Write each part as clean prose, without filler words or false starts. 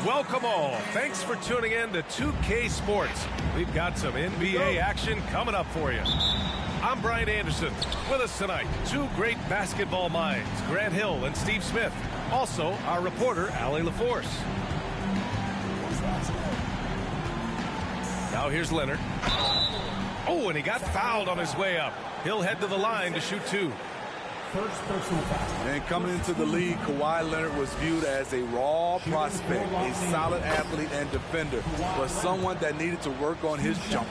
Welcome all. Thanks for tuning in to 2K Sports. We've got some NBA action coming up for you. I'm Brian Anderson. With us tonight, two great basketball minds, Grant Hill and Steve Smith. Also, our reporter, Allie LaForce. Now here's Leonard. Oh, and he got fouled on his way up. He'll head to the line to shoot two. First personal foul. And coming into the league, Kawhi Leonard was viewed as a raw prospect, a solid athlete and defender, but someone that needed to work on his jumper.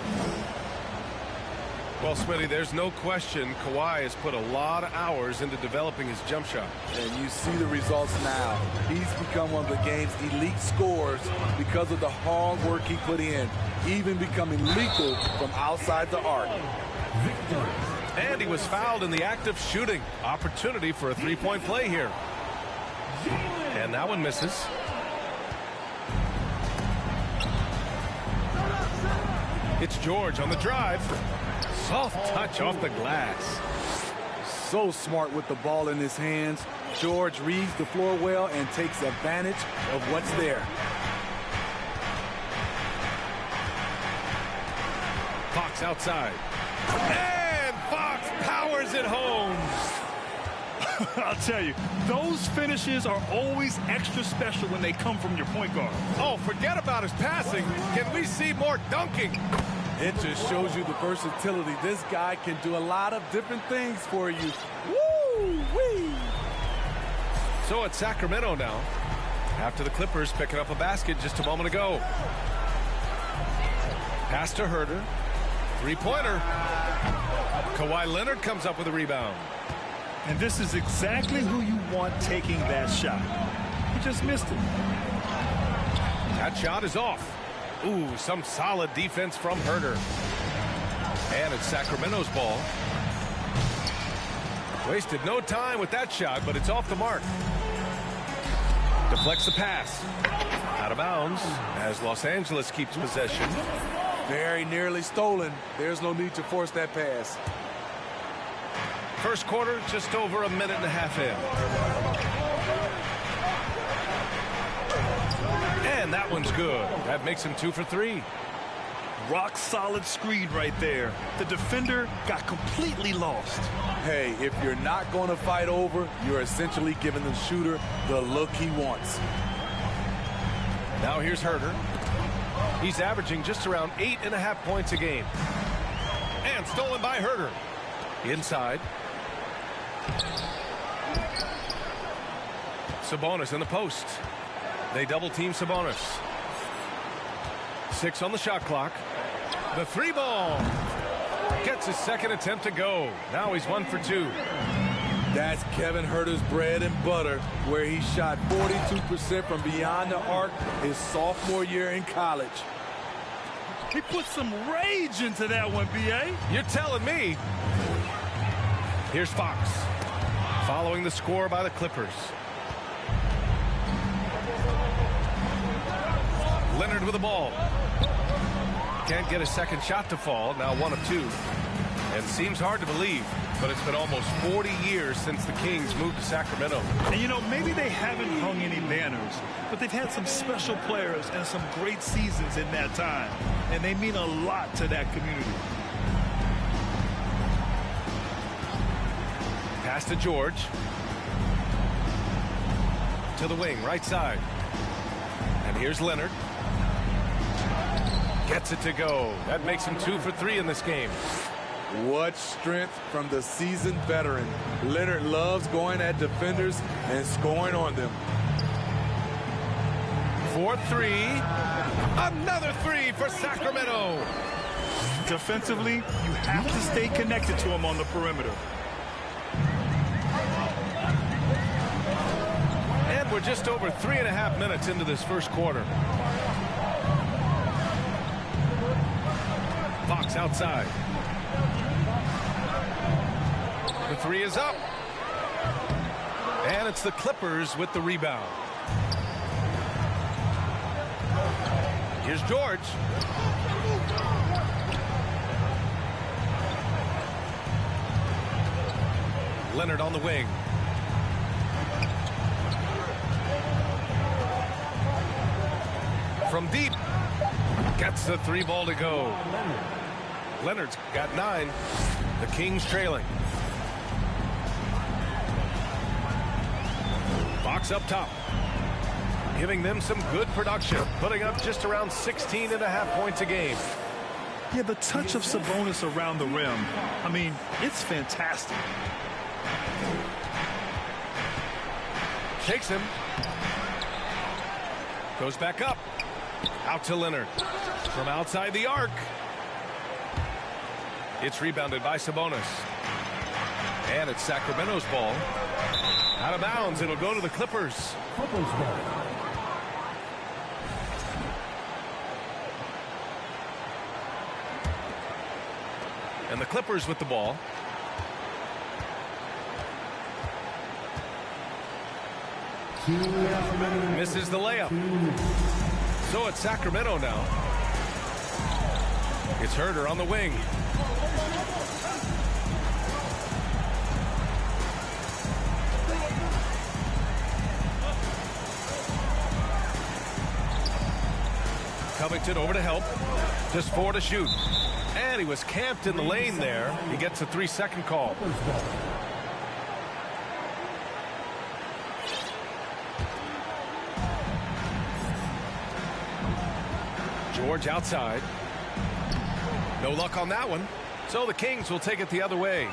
Well, Smitty, there's no question Kawhi has put a lot of hours into developing his jump shot. And you see the results now. He's become one of the game's elite scorers because of the hard work he put in, even becoming lethal from outside the arc. Victory. And he was fouled in the act of shooting. Opportunity for a three-point play here. And that one misses. It's George on the drive. Soft touch off the glass. So smart with the ball in his hands. George reads the floor well and takes advantage of what's there. Fox outside. And Fox powers it home. I'll tell you, those finishes are always extra special when they come from your point guard. Oh, forget about his passing. Can we see more dunking? It just shows you the versatility. This guy can do a lot of different things for you. Woo-wee! So it's Sacramento now, after the Clippers picking up a basket just a moment ago. Pass to Herter. Three-pointer. Kawhi Leonard comes up with a rebound. And this is exactly who you want taking that shot. He just missed it. That shot is off. Ooh, some solid defense from Herder. And it's Sacramento's ball. Wasted no time with that shot, but it's off the mark. Deflects the pass. Out of bounds as Los Angeles keeps possession. Very nearly stolen. There's no need to force that pass. First quarter, just over a minute and a half in. And that one's good. That makes him 2 for 3. Rock solid screen right there. The defender got completely lost. Hey, if you're not going to fight over, you're essentially giving the shooter the look he wants. Now here's Herder. He's averaging just around 8.5 points a game. And stolen by Herder. Inside. Sabonis in the post. They double team Sabonis. 6 on the shot clock. The 3 ball. Gets his second attempt to go. Now he's 1 for 2. That's Kevin Herter's bread and butter, where he shot 42% from beyond the arc his sophomore year in college. He put some rage into that one, B.A. You're telling me. Here's Fox. Following the score by the Clippers. Leonard with the ball. Can't get a second shot to fall. Now 1 of 2. And seems hard to believe, but it's been almost 40 years since the Kings moved to Sacramento. And, you know, maybe they haven't hung any banners, but they've had some special players and some great seasons in that time. And they mean a lot to that community. Pass to George. To the wing, right side. And here's Leonard. Gets it to go. That makes him 2 for 3 in this game. What strength from the seasoned veteran. Leonard loves going at defenders and scoring on them. 4-3. Another 3 for Sacramento. Defensively, you have to stay connected to him on the perimeter. And we're just over 3.5 minutes into this first quarter. Fox outside. The 3 is up. And it's the Clippers with the rebound. Here's George. Leonard on the wing. From deep. Gets the 3 ball to go. Leonard's got 9. The Kings trailing. Fox up top. Giving them some good production. Putting up just around 16.5 points a game. Yeah, the touch of Sabonis around the rim. I mean, it's fantastic. Takes him. Goes back up. Out to Leonard. From outside the arc. It's rebounded by Sabonis. And it's Sacramento's ball. Out of bounds. It'll go to the Clippers. Clippers ball. And the Clippers with the ball. Misses the layup. So it's Sacramento now. It's Herder on the wing. Covington over to help. Just 4 to shoot. And he was camped in the lane there. He gets a 3-second call. George outside. No luck on that one. So the Kings will take it the other way.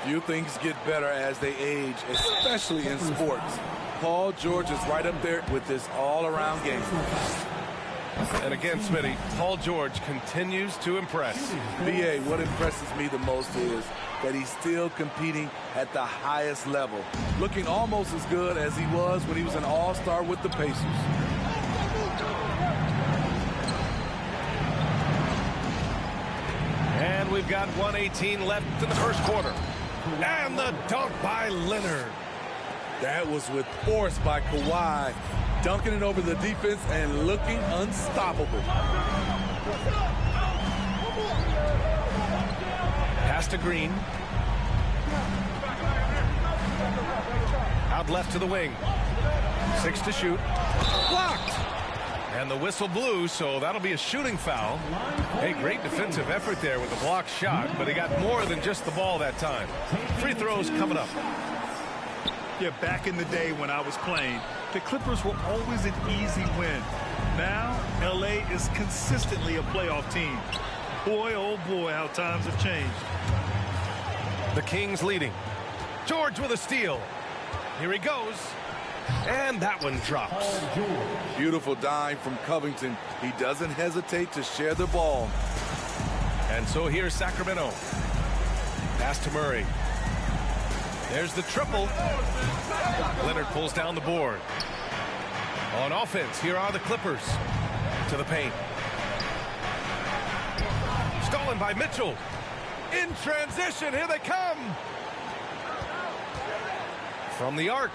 Few things get better as they age, especially in sports. Paul George is right up there with this all-around game. And again, Smitty, Paul George continues to impress. B.A., what impresses me the most is that he's still competing at the highest level, looking almost as good as he was when he was an all-star with the Pacers. We've got 1:18 left in the first quarter. And the dunk by Leonard. That was with force by Kawhi, dunking it over the defense and looking unstoppable. Pass to Green. Out left to the wing. 6 to shoot. Blocked. And the whistle blew, so that'll be a shooting foul. Hey, great defensive effort there with the blocked shot, but he got more than just the ball that time. Free throws coming up. Yeah, back in the day when I was playing, the Clippers were always an easy win. Now, LA is consistently a playoff team. Boy, oh boy, how times have changed. The Kings leading. George with a steal. Here he goes. And that one drops. Beautiful dive from Covington. He doesn't hesitate to share the ball. And so here's Sacramento. Pass to Murray. There's the triple. Leonard pulls down the board. On offense, here are the Clippers. To the paint. Stolen by Mitchell. In transition, here they come. From the arc.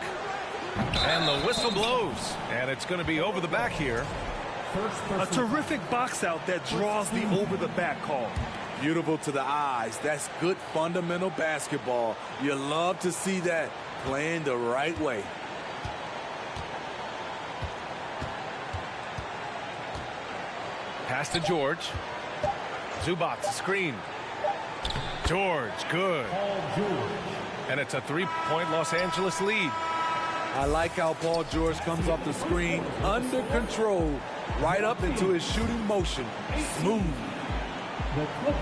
And the whistle blows. And it's going to be over the back here. A terrific box out that draws the over the back call. Beautiful to the eyes. That's good fundamental basketball. You love to see that playing the right way. Pass to George. Zubac screen. George, good. And it's a 3-point Los Angeles lead. I like how Paul George comes off the screen under control, right up into his shooting motion. Smooth.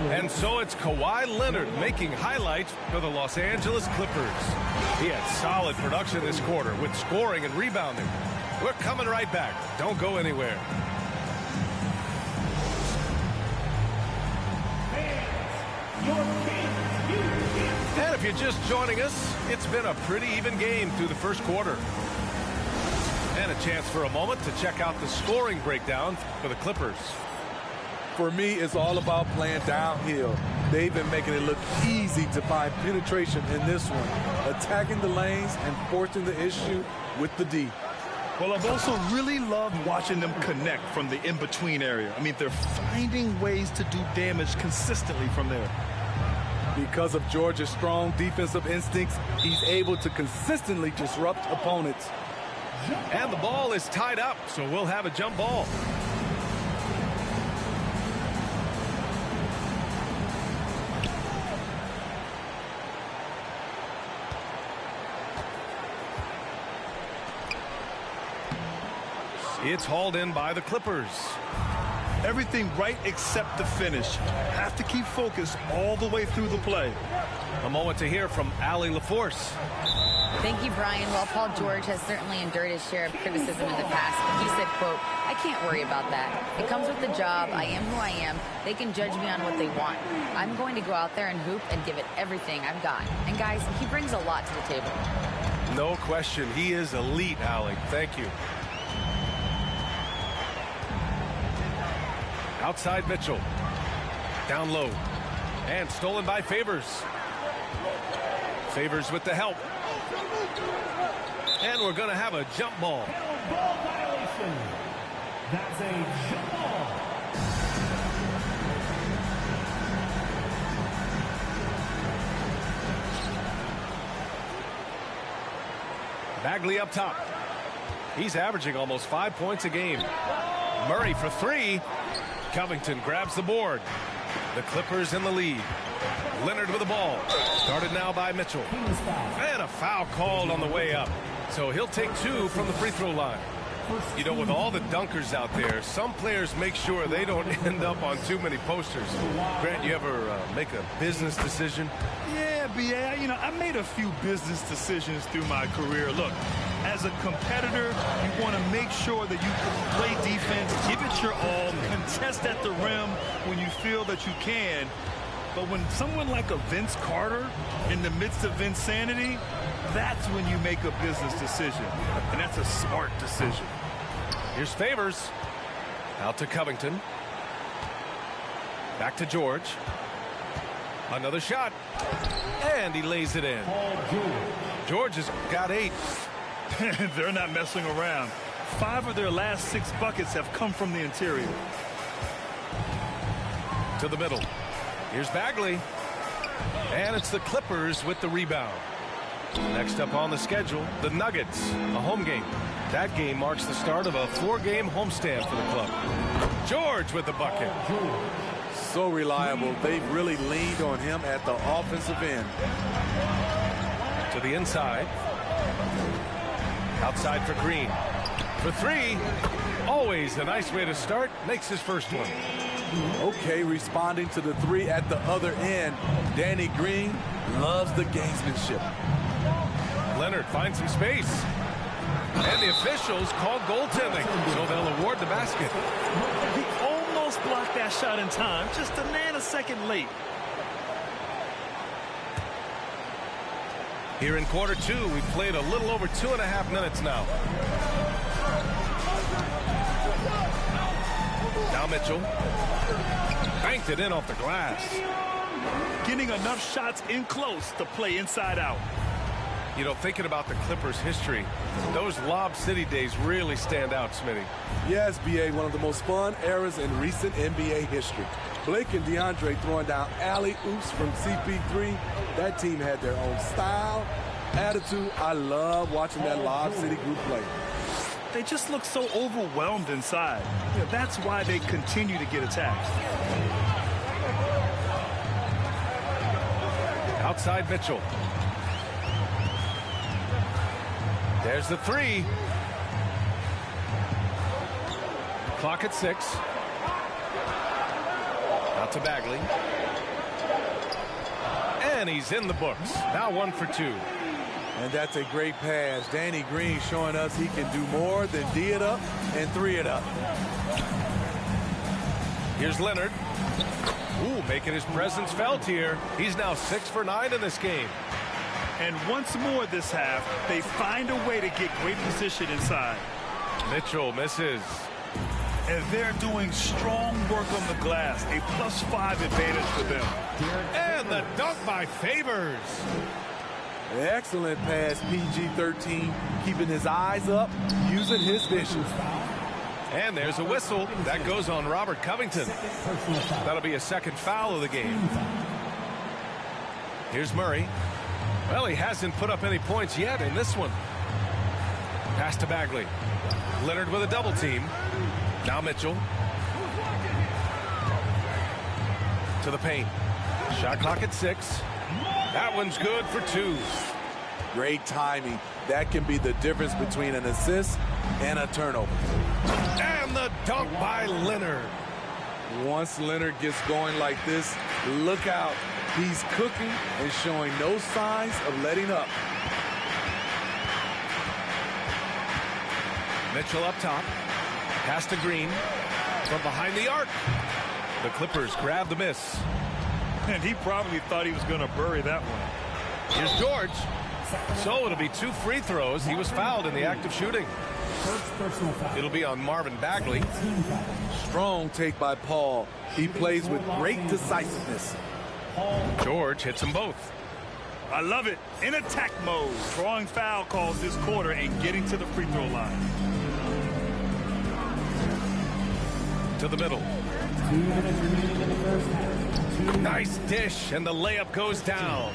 And so it's Kawhi Leonard making highlights for the Los Angeles Clippers. He had solid production this quarter with scoring and rebounding. We're coming right back. Don't go anywhere. And if you're just joining us, it's been a pretty even game through the first quarter. And a chance for a moment to check out the scoring breakdown for the Clippers. For me, it's all about playing downhill. They've been making it look easy to find penetration in this one, attacking the lanes and forcing the issue with the D. Well, I've also really loved watching them connect from the in-between area. I mean, they're finding ways to do damage consistently from there. Because of George's strong defensive instincts, he's able to consistently disrupt opponents. And the ball is tied up, so we'll have a jump ball. It's hauled in by the Clippers. Everything right except the finish. Have to keep focused all the way through the play. A moment to hear from Allie LaForce. Thank you, Brian. Well, Paul George has certainly endured his share of criticism in the past, but he said, quote, "I can't worry about that. It comes with the job. I am who I am. They can judge me on what they want. I'm going to go out there and hoop and give it everything I've got." And guys, he brings a lot to the table. No question. He is elite, Allie. Thank you. Outside Mitchell. Down low. And stolen by Favors. Favors with the help. And we're going to have a jump ball. Ball violation. That's a jump ball. Bagley up top. He's averaging almost 5 points a game. Murray for three. Covington grabs the board. The Clippers in the lead. Leonard with the ball. Started now by Mitchell. And a foul called on the way up. So he'll take two from the free throw line. You know, with all the dunkers out there, some players make sure they don't end up on too many posters. Grant, you ever make a business decision? Yeah, B.A., you know, I made a few business decisions through my career. Look, as a competitor, you want to make sure that you play defense, give it your all, contest at the rim when you feel that you can. But when someone like a Vince Carter in the midst of insanity, that's when you make a business decision. And that's a smart decision. Here's Favors. Out to Covington. Back to George. Another shot. And he lays it in. George has got 8. They're not messing around. 5 of their last 6 buckets have come from the interior. To the middle. Here's Bagley. And it's the Clippers with the rebound. Next up on the schedule, the Nuggets, a home game. That game marks the start of a 4-game homestand for the club. George with the bucket. So reliable. They've really leaned on him at the offensive end. To the inside. Outside for Green. For 3. Always a nice way to start. Makes his first one. Okay, responding to the 3 at the other end. Danny Green loves the gamesmanship. Leonard finds some space. And the officials call goaltending, so they'll award the basket. He almost blocked that shot in time, just a nanosecond late. Here in quarter 2, we've played a little over 2.5 minutes now. Now Mitchell. Banked it in off the glass. Getting enough shots in close to play inside out. You know, thinking about the Clippers' history, those Lob City days really stand out, Smitty. Yes, B.A., one of the most fun eras in recent NBA history. Blake and DeAndre throwing down alley-oops from CP3. That team had their own style, attitude. I love watching that Lob City group play. They just look so overwhelmed inside. You know, that's why they continue to get attacked. Outside Mitchell. There's the 3. Clock at 6. Out to Bagley. And he's in the books. Now 1 for 2. And that's a great pass. Danny Green showing us he can do more than D it up and 3 it up. Here's Leonard. Ooh, making his presence felt here. He's now 6 for 9 in this game. And once more this half, they find a way to get great position inside. Mitchell misses. And they're doing strong work on the glass. A +5 advantage for them. And the dunk by Favors. Excellent pass, PG-13, keeping his eyes up, using his vision. And there's a whistle. That goes on Robert Covington. That'll be a second foul of the game. Here's Murray. Well, he hasn't put up any points yet in this one. Pass to Bagley. Leonard with a double team. Now Mitchell. To the paint. Shot clock at 6. That one's good for 2. Great timing. That can be the difference between an assist and a turnover. And the dunk by Leonard. Once Leonard gets going like this, look out. He's cooking and showing no signs of letting up. Mitchell up top. Pass to Green. From behind the arc. The Clippers grab the miss. And he probably thought he was going to bury that one. Here's George. So it'll be 2 free throws. He was fouled in the act of shooting. It'll be on Marvin Bagley. Strong take by Paul. He plays with great decisiveness. George hits them both. I love it. In attack mode. Drawing foul calls this quarter and getting to the free throw line. To the middle. 2 minutes remaining in the first half. Nice dish, and the layup goes down.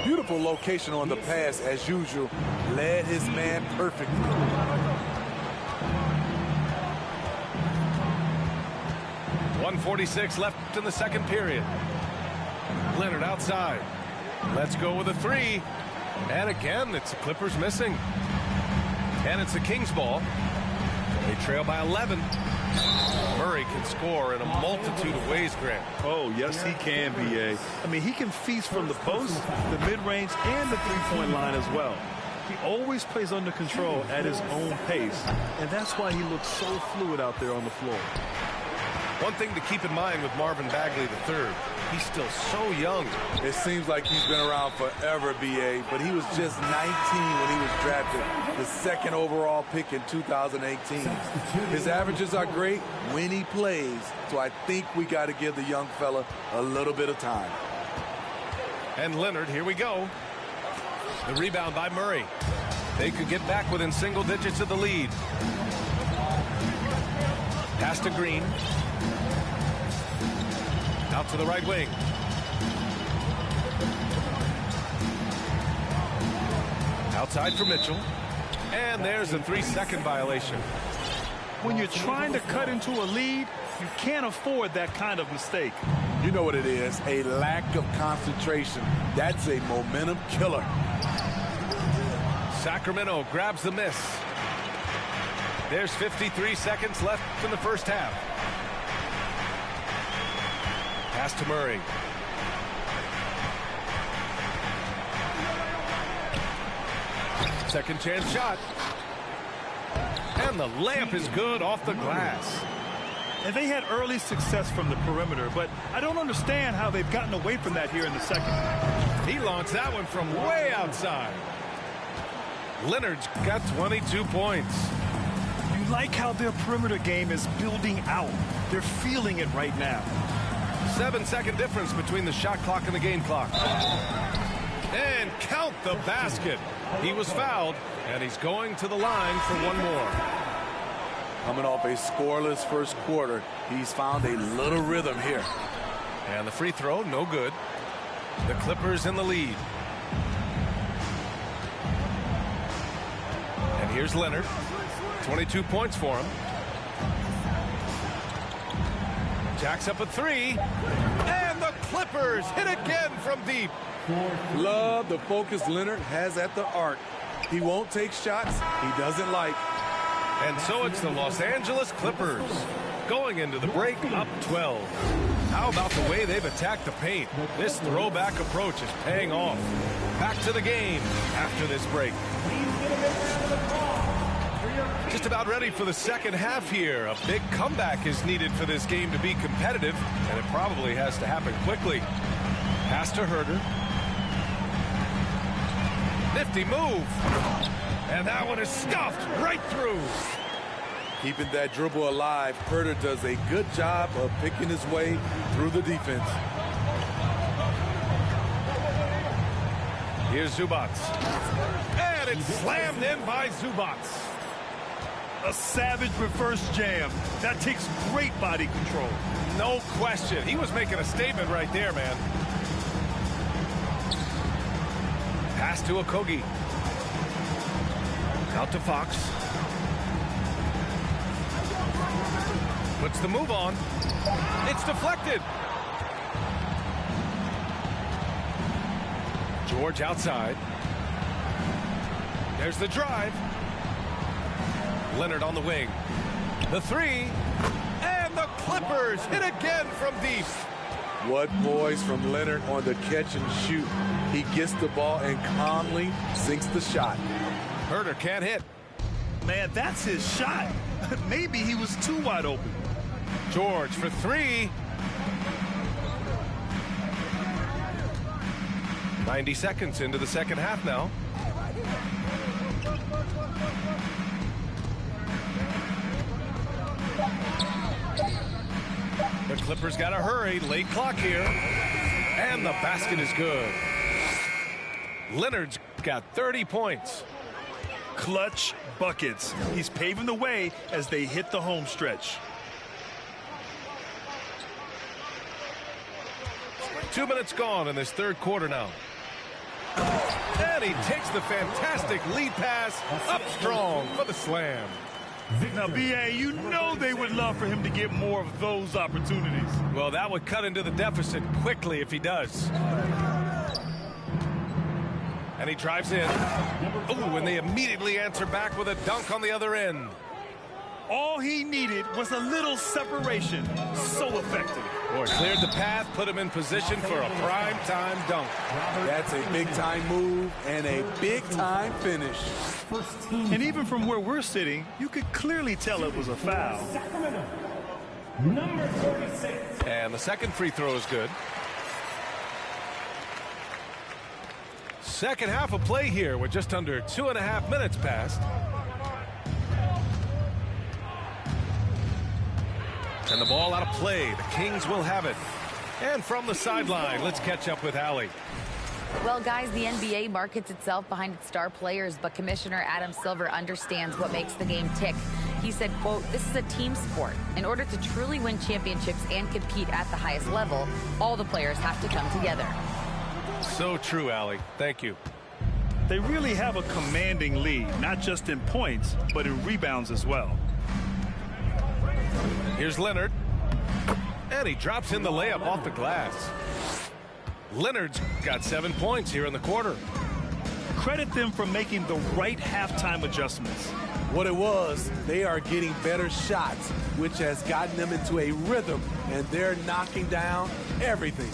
Beautiful location on the pass as usual. Led his man perfectly. 1:46 left in the second period. Leonard outside. Let's go with a 3. And again, it's the Clippers missing. And it's the Kings ball. They trail by 11. Murray can score in a multitude of ways, Grant. Oh, yes, he can, B.A. I mean, he can feast from the post, the mid-range, and the three-point line as well. He always plays under control at his own pace, and that's why he looks so fluid out there on the floor. One thing to keep in mind with Marvin Bagley III, he's still so young. It seems like he's been around forever, B.A., but he was just 19 when he was drafted, the 2nd overall pick in 2018. His averages are great when he plays, so I think we got to give the young fella a little bit of time. And Leonard, here we go. The rebound by Murray. They could get back within single digits of the lead. Pass to Green. Out to the right wing. Outside for Mitchell. And there's a 3-second violation. When you're trying to cut into a lead, you can't afford that kind of mistake. You know what it is, a lack of concentration. That's a momentum killer. Sacramento grabs the miss. There's 53 seconds left in the first half. Pass to Murray. Second chance shot. And the layup is good off the glass. And they had early success from the perimeter, but I don't understand how they've gotten away from that here in the second. He launched that one from way outside. Leonard's got 22 points. You like how their perimeter game is building out. They're feeling it right now. 7-second difference between the shot clock and the game clock. And count the basket. He was fouled, and he's going to the line for one more. Coming off a scoreless first quarter, he's found a little rhythm here. And the free throw, no good. The Clippers in the lead. And here's Leonard. 22 points for him. Jacks up a three. And the Clippers hit again from deep. Love the focus Leonard has at the arc. He won't take shots he doesn't like. And so it's the Los Angeles Clippers going into the break up 12. How about the way they've attacked the paint? This throwback approach is paying off. Back to the game after this break. Just about ready for the second half here. A big comeback is needed for this game to be competitive, and it probably has to happen quickly. Pass to Herder. Nifty move. And that one is stuffed right through. Keeping that dribble alive, Herder does a good job of picking his way through the defense. Here's Zubats. And it's slammed in by Zubats. A savage reverse jam. That takes great body control. No question. He was making a statement right there, man. Pass to Okogie. Out to Fox. Puts the move on. It's deflected. George outside. There's the drive. Leonard on the wing. The three. And the Clippers hit again from deep. What poise from Leonard on the catch and shoot. He gets the ball and calmly sinks the shot. Herder can't hit. Man, that's his shot. Maybe he was too wide open. George for three. 90 seconds into the second half now. The Clippers got to hurry. Late clock here. And the basket is good. Leonard's got 30 points. Clutch buckets. He's paving the way as they hit the home stretch. 2 minutes gone in this third quarter now. And he takes the fantastic lead pass up strong for the slam. Now, B.A., you know they would love for him to get more of those opportunities. Well, that would cut into the deficit quickly if he does. And he drives in. Ooh, and they immediately answer back with a dunk on the other end. All he needed was a little separation. So effective. Boy, cleared the path, put him in position for a prime-time dunk. That's a big-time move and a big-time finish. And even from where we're sitting, you could clearly tell it was a foul. Number 36. And the second free throw is good. Second half of play here with just under 2.5 minutes passed. And the ball out of play. The Kings will have it. And from the sideline, let's catch up with Allie. Well, guys, the NBA markets itself behind its star players, but Commissioner Adam Silver understands what makes the game tick. He said, quote, "This is a team sport. In order to truly win championships and compete at the highest level, all the players have to come together." So true, Allie. Thank you. They really have a commanding lead, not just in points, but in rebounds as well. Here's Leonard. And he drops in the layup off the glass. Leonard's got 7 points here in the quarter. Credit them for making the right halftime adjustments. What it was, they are getting better shots, which has gotten them into a rhythm, and they're knocking down everything.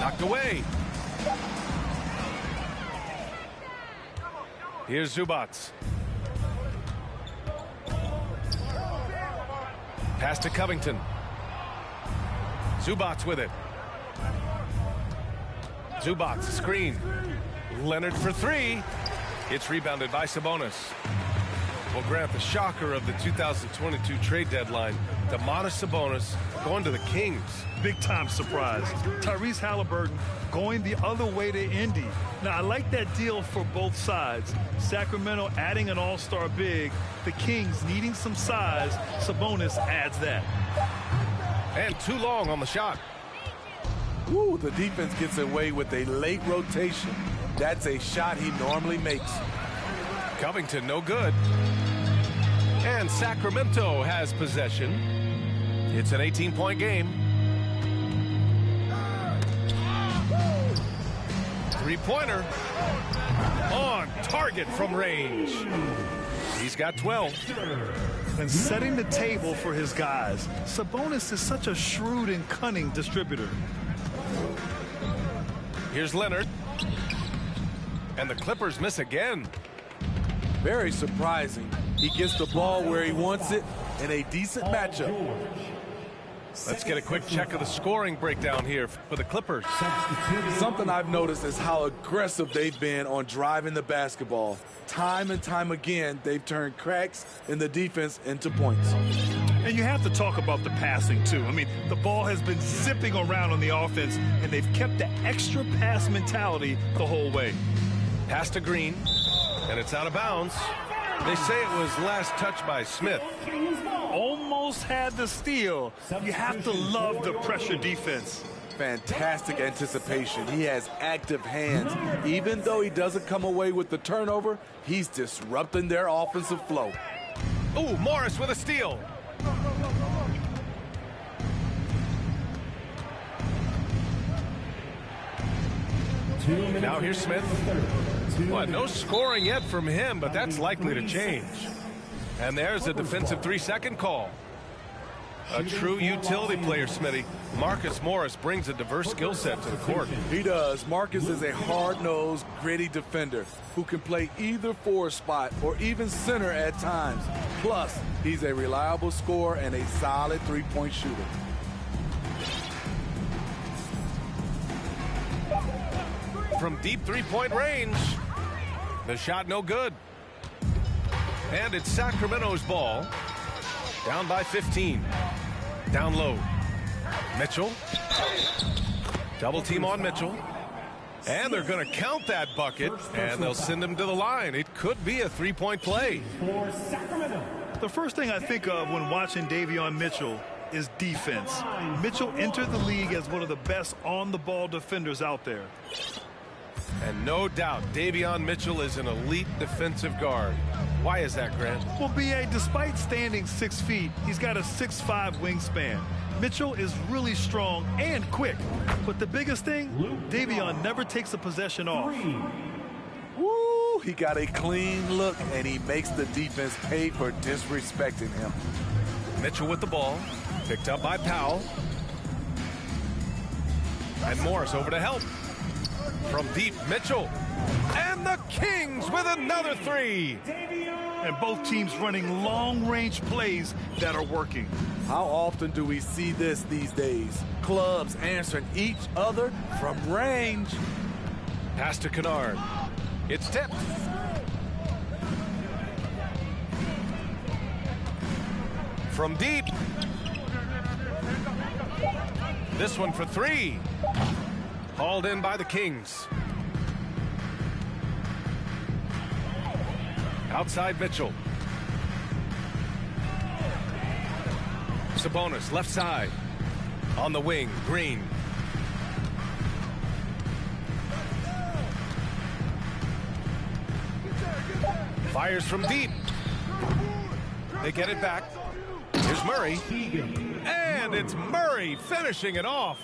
Knocked away. Here's Zubats. Pass to Covington. Zubats with it. Zubats, screen. Leonard for three. It's rebounded by Sabonis. Well, Grant, the shocker of the 2022 trade deadline, Domantas Sabonis going to the Kings. Big-time surprise. Tyrese Halliburton going the other way to Indy. Now, I like that deal for both sides. Sacramento adding an all-star big. The Kings needing some size. Sabonis adds that. And too long on the shot. Ooh, the defense gets away with a late rotation. That's a shot he normally makes. Covington, no good. And Sacramento has possession. It's an 18-point game. Three-pointer. On target from range. He's got 12. And setting the table for his guys. Sabonis is such a shrewd and cunning distributor. Here's Leonard. And the Clippers miss again. Very surprising. He gets the ball where he wants it in a decent matchup. Let's get a quick check of the scoring breakdown here for the Clippers. Something I've noticed is how aggressive they've been on driving the basketball. Time and time again, they've turned cracks in the defense into points. And you have to talk about the passing, too. I mean, the ball has been zipping around on the offense, and they've kept the extra pass mentality the whole way. Pass to Green, and it's out of bounds. They say it was last touched by Smith. Almost had the steal. You have to love the pressure defense. Fantastic anticipation. He has active hands. Even though he doesn't come away with the turnover, he's disrupting their offensive flow. Ooh, Morris with a steal. Now here's Smith. Well, no scoring yet from him, but that's likely to change. And there's a defensive 3-second call. A true utility player, Smitty. Marcus Morris brings a diverse skill set to the court. He does. Marcus is a hard-nosed, gritty defender who can play either forward spot or even center at times. Plus, he's a reliable scorer and a solid three-point shooter. From deep three-point range, the shot no good. And it's Sacramento's ball. Down by 15. Down low. Mitchell. Double team on Mitchell. And they're going to count that bucket, and they'll send him to the line. It could be a three-point play. The first thing I think of when watching Davion Mitchell is defense. Mitchell entered the league as one of the best on-the-ball defenders out there. And no doubt, Davion Mitchell is an elite defensive guard. Why is that, Grant? Well, B.A., despite standing 6 feet, he's got a 6'5" wingspan. Mitchell is really strong and quick. But the biggest thing, Davion never takes a possession off. Woo! He got a clean look, and he makes the defense pay for disrespecting him. Mitchell with the ball. Picked up by Powell. And Morris over to help. From deep, Mitchell. And the Kings with another three. And both teams running long-range plays that are working. How often do we see this these days? Clubs answering each other from range. Pass to Kennard. It's tipped. From deep. This one for three. Hauled in by the Kings. Outside Mitchell. Sabonis, left side. On the wing, Green. Fires from deep. They get it back. Here's Murray. And it's Murray finishing it off.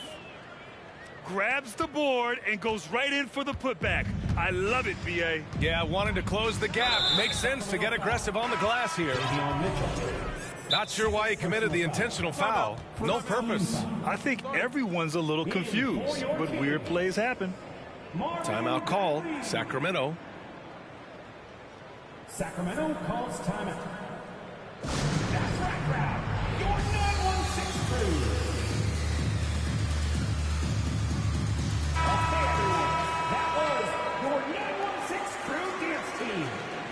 Grabs the board and goes right in for the putback. I love it, B.A. Yeah, wanting to close the gap. Makes sense to get aggressive on the glass here. Not sure why he committed the intentional foul. No purpose. I think everyone's a little confused, but weird plays happen. Timeout call, Sacramento. Sacramento calls timeout. That's right, crowd. Your 916 crew. Okay, everyone. That was your 916 crew dance team.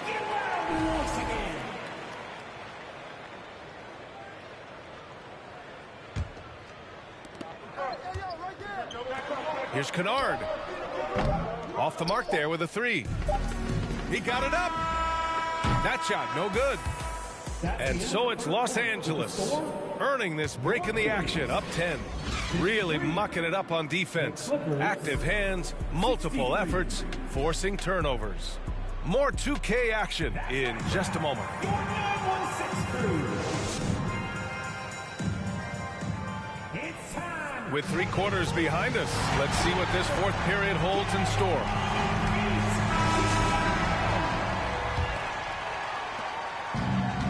Get loud once again. Here's Kennard. Off the mark there with a three. He got it up. That shot, no good. And so it's Los Angeles earning this break in the action, up 10. Really mucking it up on defense. Active hands, multiple efforts, forcing turnovers. More 2K action in just a moment. Your 916 crew. It's time. With 3 quarters behind us, let's see what this fourth period holds in store.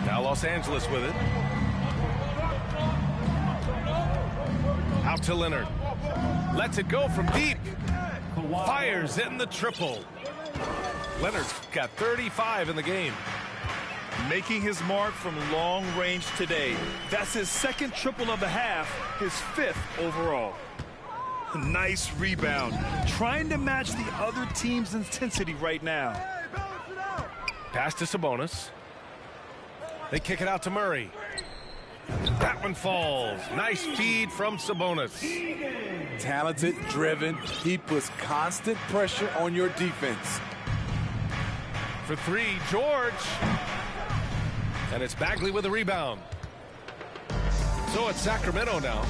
Now Los Angeles with it. Out to Leonard. Lets it go from deep. Fires in the triple. Leonard's got 35 in the game. Making his mark from long range today. That's his second triple of the half, his 5th overall. Nice rebound. Trying to match the other team's intensity right now. Pass to Sabonis. They kick it out to Murray. That one falls. Nice feed from Sabonis. Talented, driven. He puts constant pressure on your defense. For three, George. And it's Bagley with a rebound. So it's Sacramento now.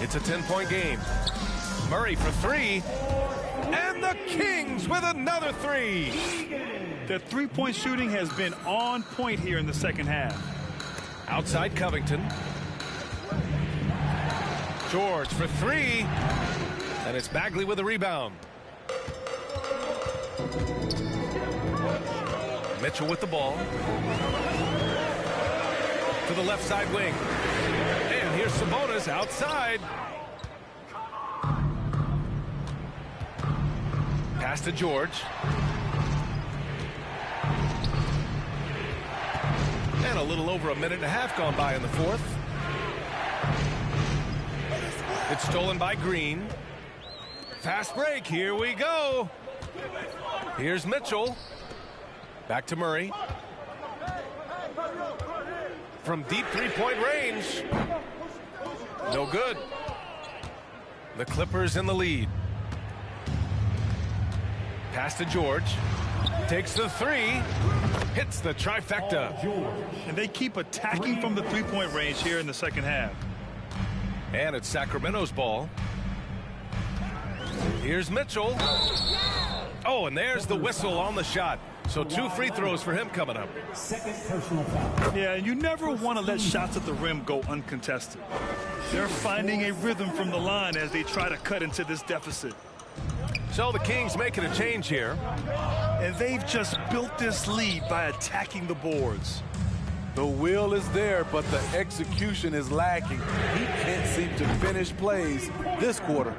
It's a 10-point game. Murray for three. And the Kings with another three. The three-point shooting has been on point here in the second half. Outside Covington. George for three. And it's Bagley with a rebound. Mitchell with the ball. To the left side wing. And here's Sabonis outside. Pass to George. And a little over a minute and a half gone by in the fourth. It's stolen by Green. Fast break. Here we go. Here's Mitchell. Back to Murray. From deep three-point range. No good. The Clippers in the lead. Pass to George. Takes the three. Hits the trifecta. And they keep attacking from the three-point range here in the second half. And it's Sacramento's ball. Here's Mitchell. Oh, and there's the whistle on the shot. So 2 free throws for him coming up. Second personal foul. Yeah, and you never want to let shots at the rim go uncontested. They're finding a rhythm from the line as they try to cut into this deficit. So the Kings making a change here. And they've just built this lead by attacking the boards. The will is there, but the execution is lacking. He can't seem to finish plays this quarter.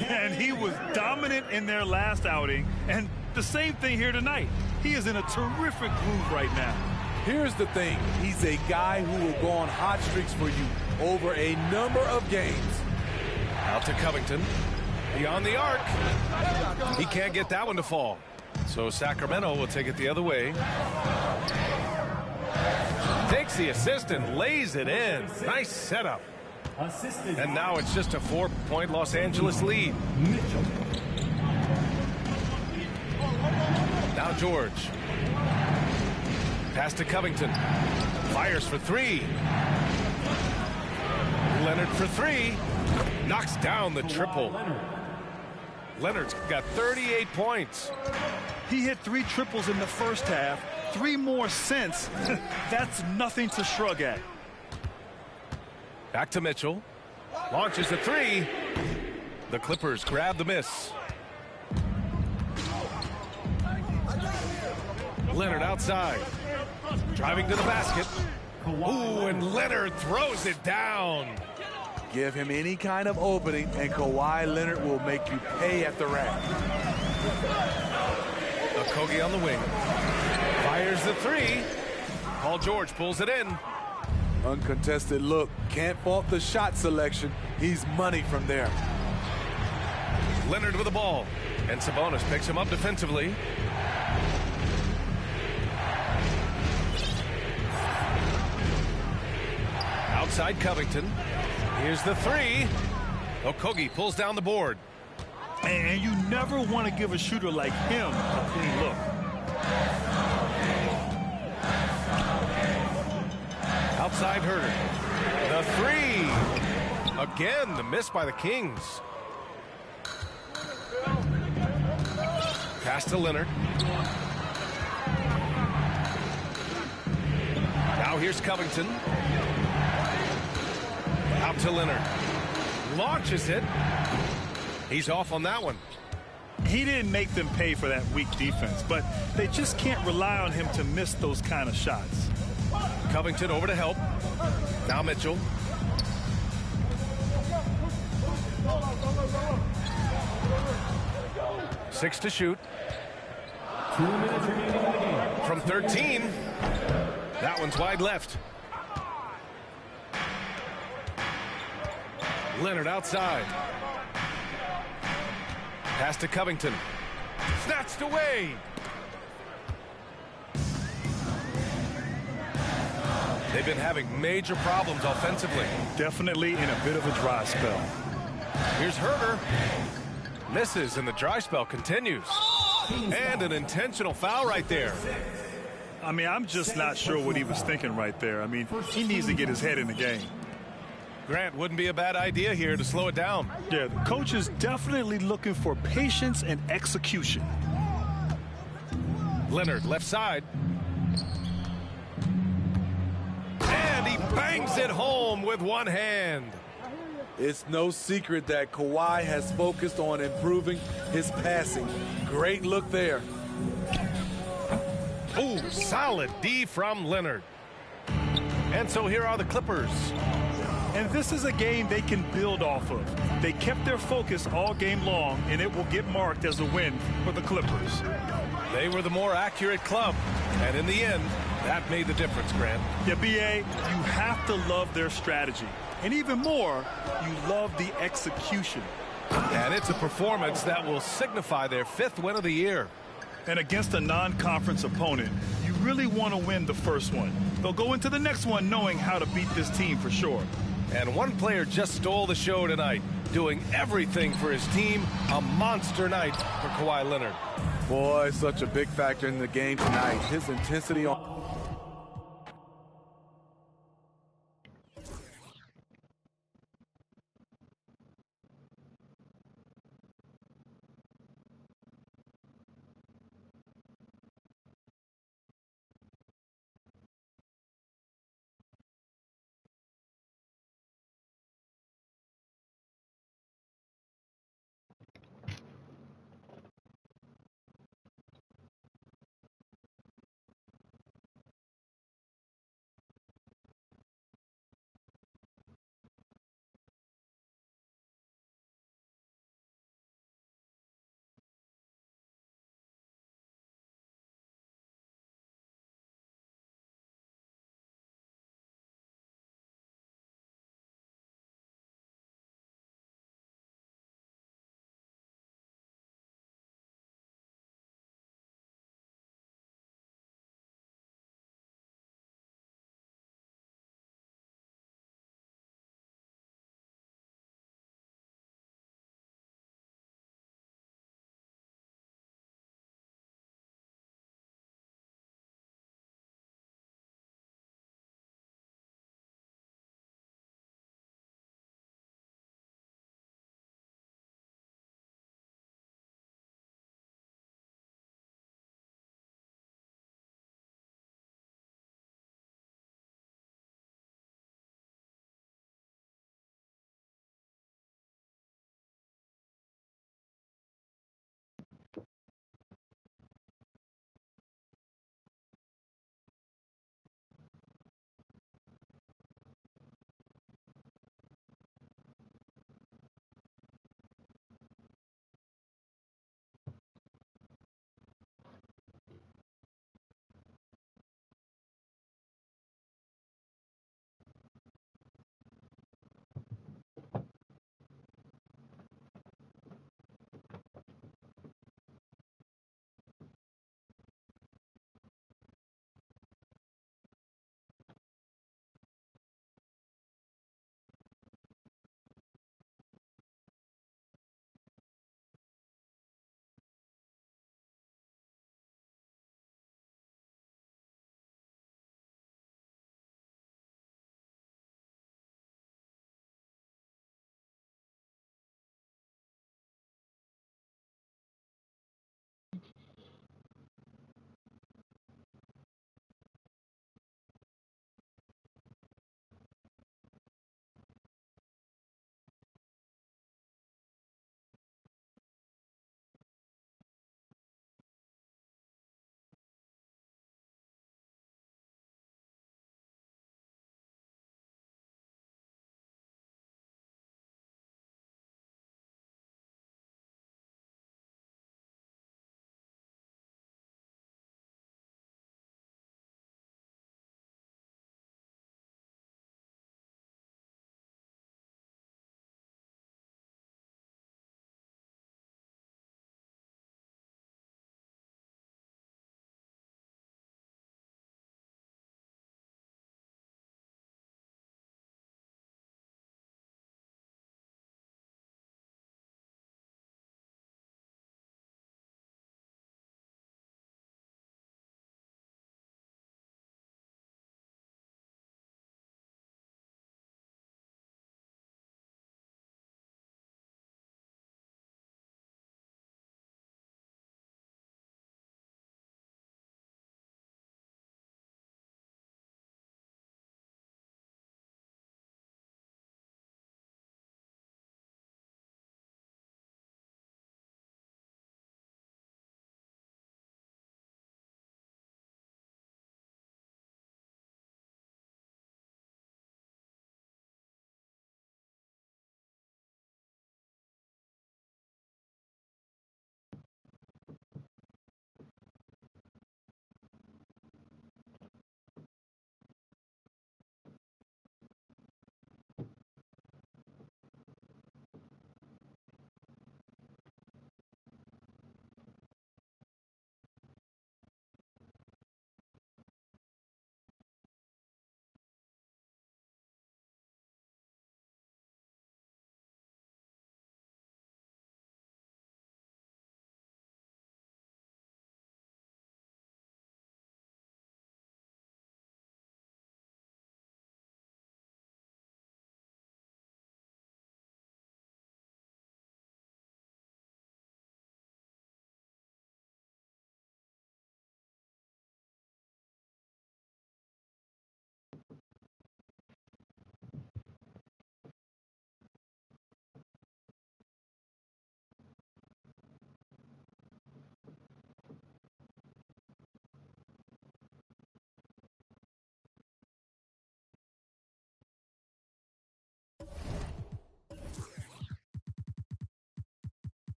And he was dominant in their last outing. And the same thing here tonight. He is in a terrific groove right now. Here's the thing. He's a guy who will go on hot streaks for you over a number of games. Out to Covington. Beyond the arc. He can't get that one to fall. So Sacramento will take it the other way. Takes the assist and lays it in. Nice setup. Assistant. And now it's just a 4-point Los Angeles lead. Mitchell. Now George. Pass to Covington. Fires for three. Leonard for three. Knocks down the triple. Leonard's got 38 points. He hit 3 triples in the first half, 3 more since. That's nothing to shrug at. Back to Mitchell. Launches a three. The Clippers grab the miss. Leonard outside. Driving to the basket. Ooh, and Leonard throws it down. Give him any kind of opening, and Kawhi Leonard will make you pay at the rack. Okogie on the wing. Fires the three. Paul George pulls it in. Uncontested look. Can't fault the shot selection. He's money from there. Leonard with the ball. And Sabonis picks him up defensively. Outside Covington. Here's the three. Okogie pulls down the board. And you never want to give a shooter like him a clean look. Outside Herter. The three. Again, the miss by the Kings. Pass to Leonard. Now here's Covington. Out to Leonard. Launches it. He's off on that one. He didn't make them pay for that weak defense, but they just can't rely on him to miss those kind of shots. Covington over to help. Now Mitchell. Six to shoot. 2 minutes remaining in the game. From 13. That one's wide left. Leonard outside. Pass to Covington. Snatched away. They've been having major problems offensively. Definitely in a bit of a dry spell. Here's Herter. Misses, and the dry spell continues. And an intentional foul right there. I mean, I'm just not sure what he was thinking right there. I mean, he needs to get his head in the game. Grant, wouldn't be a bad idea here to slow it down. Yeah, the coach is definitely looking for patience and execution. Leonard left side. And he bangs it home with one hand. It's no secret that Kawhi has focused on improving his passing. Great look there. Ooh, solid D from Leonard. And so here are the Clippers. And this is a game they can build off of. They kept their focus all game long, and it will get marked as a win for the Clippers. They were the more accurate club. And in the end, that made the difference, Grant. Yeah, B.A., you have to love their strategy. And even more, you love the execution. And it's a performance that will signify their 5th win of the year. And against a non-conference opponent, you really want to win the first one. They'll go into the next one knowing how to beat this team for sure. And one player just stole the show tonight, doing everything for his team. A monster night for Kawhi Leonard. Boy, such a big factor in the game tonight. His intensity on